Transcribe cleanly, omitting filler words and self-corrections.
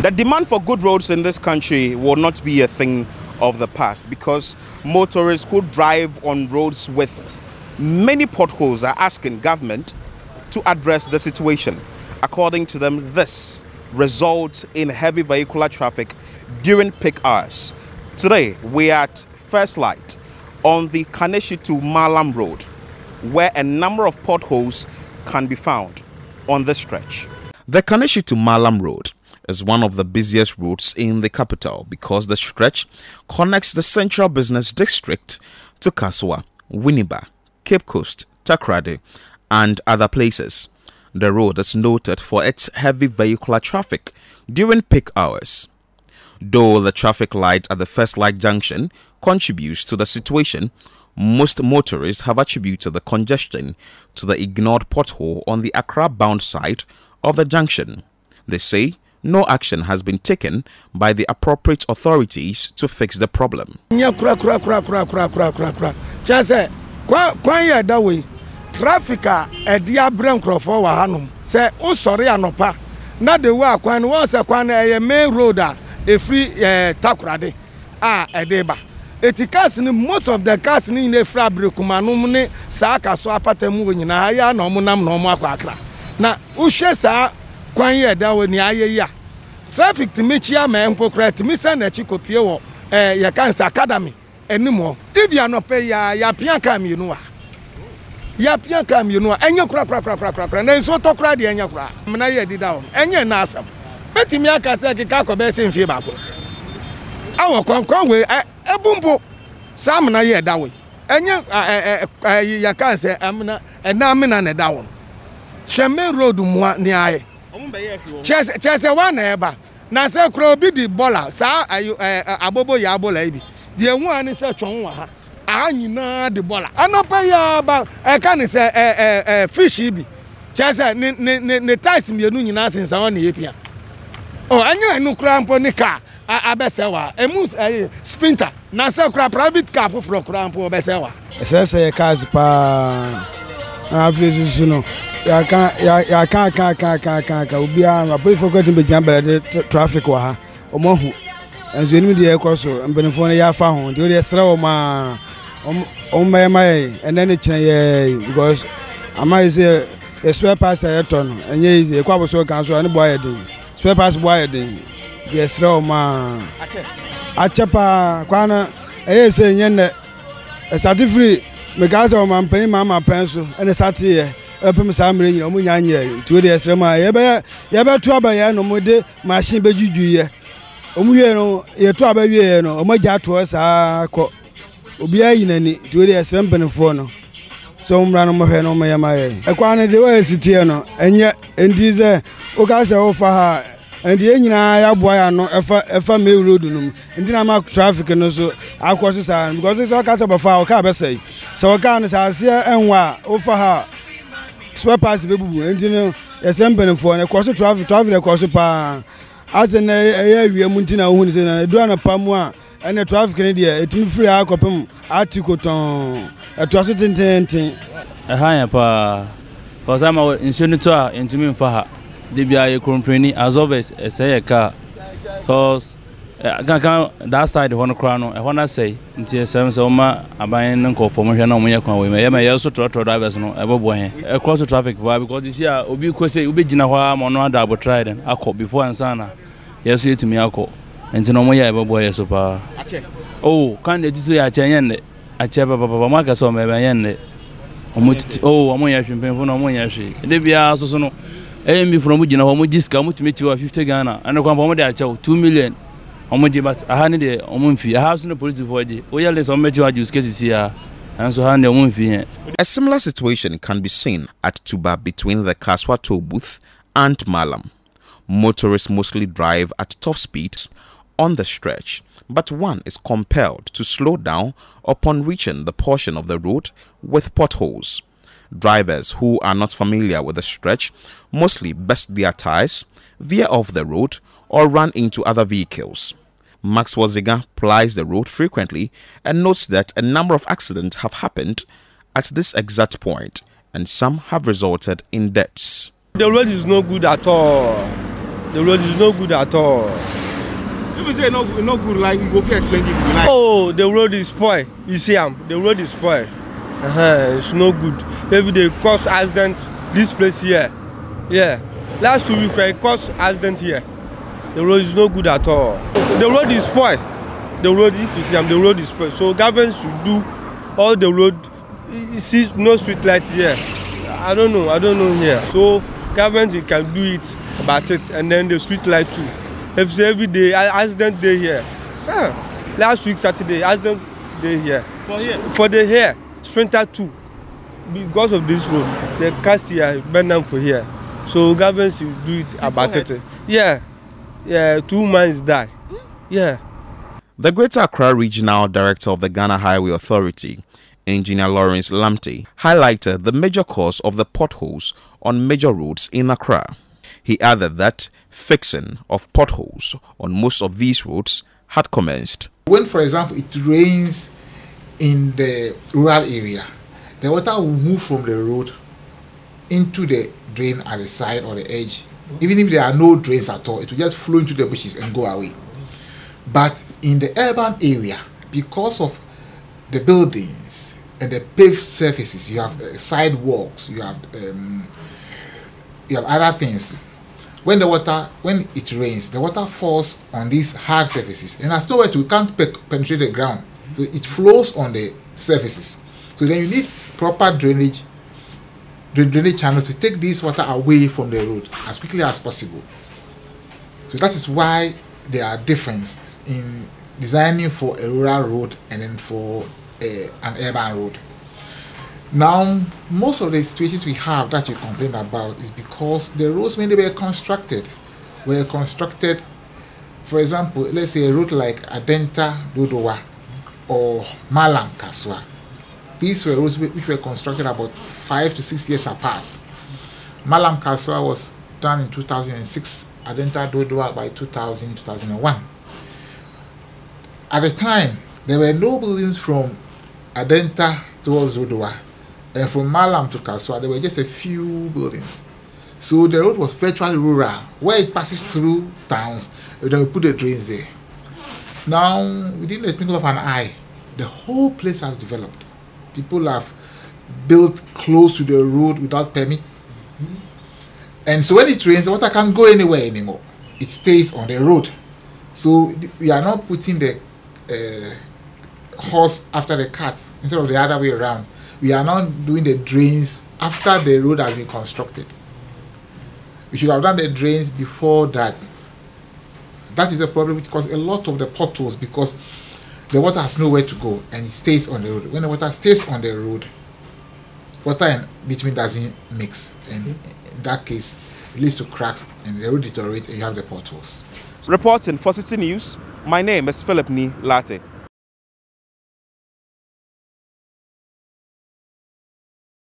The demand for good roads in this country will not be a thing of the past because motorists who drive on roads with many potholes are asking government to address the situation. According to them, this results in heavy vehicular traffic during peak hours. Today, we are at First Light on the Kaneshi to Malam Road, where a number of potholes can be found on this stretch. The Kaneshi to Malam Road is one of the busiest routes in the capital because the stretch connects the central business district to Kaswa, Winneba, Cape Coast, Takoradi, and other places. The road is noted for its heavy vehicular traffic during peak hours. Though the traffic light at the First Light junction contributes to the situation, most motorists have attributed the congestion to the ignored pothole on the Accra-bound side of the junction. They say no action has been taken by the appropriate authorities to fix the problem. Traffic a dia brain crofo wa hanum se o sori anopa na de wa kwan won se kwan e main road a free Takoradi edeba etikas ni most of the cars ni na free abrekumanu ni sa aka so apatamu nyina ya na omunam na omu akwa Accra na uhwe sa kwan ye da we ni ayeya traffic timichia ma empokra timisa na chikopie wo ye kansa academy enimo if you no pay ya pia kam you know ya pia kam you know enye kura na so tokura de enye kura mna ye di down enye na asam betimi aka se kika ko be se mfie ba ko awo kon we ebumpo sam na ye da we enye ya kan se amna enamina na da won sheme road mu ni aye chese one eba na se kura obi di bola sa abobo ya bola ibi de hu ani se twon wa ha anyina de bola anopa ya ba kan se fish bi chese ne ties mienu nyina sensa won ye pia oh anya enu kura mpo ni car abesewa emu sprinter na se kura private car foforo kura mpo obesewa se cars pa aviation no ya kan obi a boy forget be jamba de traffic wa ha omohu enzo enu de ekoso mbenefo ne ya fa ho de sere o ma my and then it's because am I say a spare pass a ton and yes, a quabo so cancel and boy spare pass boy yes, no ma a chapa quana a say yen a certificate because of my paying mamma pencil and a satir open sammy or munya to the sema yaba trouble no more machine be juju omuye ye trouble ye no o maja to us obi ayi nani to dey asempene no so mra no mo hwe no mo yamaye ekwa ne de wa sitie no enye endize o ka se o fa ha endi enyina ya boa ya no efa me road no endi na ma traffic no so akwoso sa because so ka se bofa o ka be sei so o ka ne sa se enwa o fa ha so pass be bubu endi no asempene no ekwoso traffic ekwoso pa azena ya wie mu ntina hu ni se na do na pamu a and the traffic in India, it will free alcohol article a trusted intent. A higher pa, because I'm in Senator into me for her. They be a company as always, say a car. Because that side of one crown, I want to say, until 7 summer, I buy an uncle for my we may also try to drivers no ever boy across the traffic. Why? Because this year, Obi Kwese, Ubi Jinawa, Mono double tried and I caught before and Sana. Yes, you to me, I call. And no more ever boy so far. Oh, can't you do a chayende? A chapa papa marcus or maybe oh, I'm going to pay for no money. They be also no. Amy from Mujina, Mujiska, to meet you 50 Ghana, and a company 2 million. But I had a woman fee. I have no police for it. We are less on major use cases here, and so hand a woman fee. A similar situation can be seen at Tuba between the Kaswa toll booth and Malam. Motorists mostly drive at top speeds on the stretch, but one is compelled to slow down upon reaching the portion of the road with potholes. Drivers who are not familiar with the stretch mostly burst their tires, veer off the road, or run into other vehicles. Max Waziga plies the road frequently and notes that a number of accidents have happened at this exact point, and some have resulted in deaths. The road is no good at all. The road is no good at all. If you say no good, like you go to explain it, like. Oh, the road is spoiled. You see, the road is spoiled. It's no good. Every day cause accidents. This place here, yeah. Last 2 weeks, I caused accident here. The road is no good at all. The road is spoiled. The road, if you see, the road is spoiled. So government should do all the road. You see, no street lights here. I don't know here. So government can do it about it, and then the street light too. If you see every day, accident day here. Sir, last week Saturday, accident day here. For the here, Sprinter 2. Because of this road, the cast here burned down for here. So government should do it about it. Yeah. 2 months die. Yeah. The Greater Accra Regional Director of the Ghana Highway Authority, Engineer Lawrence Lamte, highlighted the major cause of the potholes on major roads in Accra. He added that fixing of potholes on most of these roads had commenced. When, for example, it rains in the rural area, the water will move from the road into the drain at the side or the edge. Even if there are no drains at all, it will just flow into the bushes and go away. But in the urban area, because of the buildings and the paved surfaces, you have sidewalks, you have other things. When it rains, the water falls on these hard surfaces, and as nowhere to can't penetrate the ground, so it flows on the surfaces. So then you need proper drainage channels to take this water away from the road as quickly as possible. So that is why there are differences in designing for a rural road and then for an urban road. Now, most of the situations we have that you complain about is because the roads, when they were constructed, for example, let's say a road like Adenta Dodowa or Malam Kaswa. These were roads which were constructed about 5 to 6 years apart. Malam Kaswa was done in 2006, Adenta Dodowa by 2001. At the time, there were no buildings from Adenta towards Dodowa. And from Malam to Kaswa, there were just a few buildings. So the road was virtually rural. Where it passes through towns, then we put the drains there. Now, within the twinkle of an eye, the whole place has developed. People have built close to the road without permits. And so when it rains, the water can't go anywhere anymore. It stays on the road. So we are not putting the horse after the cart instead of the other way around. We are not doing the drains after the road has been constructed. We should have done the drains before that. That is the problem which causes a lot of the potholes, because the water has nowhere to go and it stays on the road. When the water stays on the road, water and bitumen doesn't mix, and in that case it leads to cracks and the road deteriorates and you have the potholes. Reporting for City News, my name is Philip Ni Latte.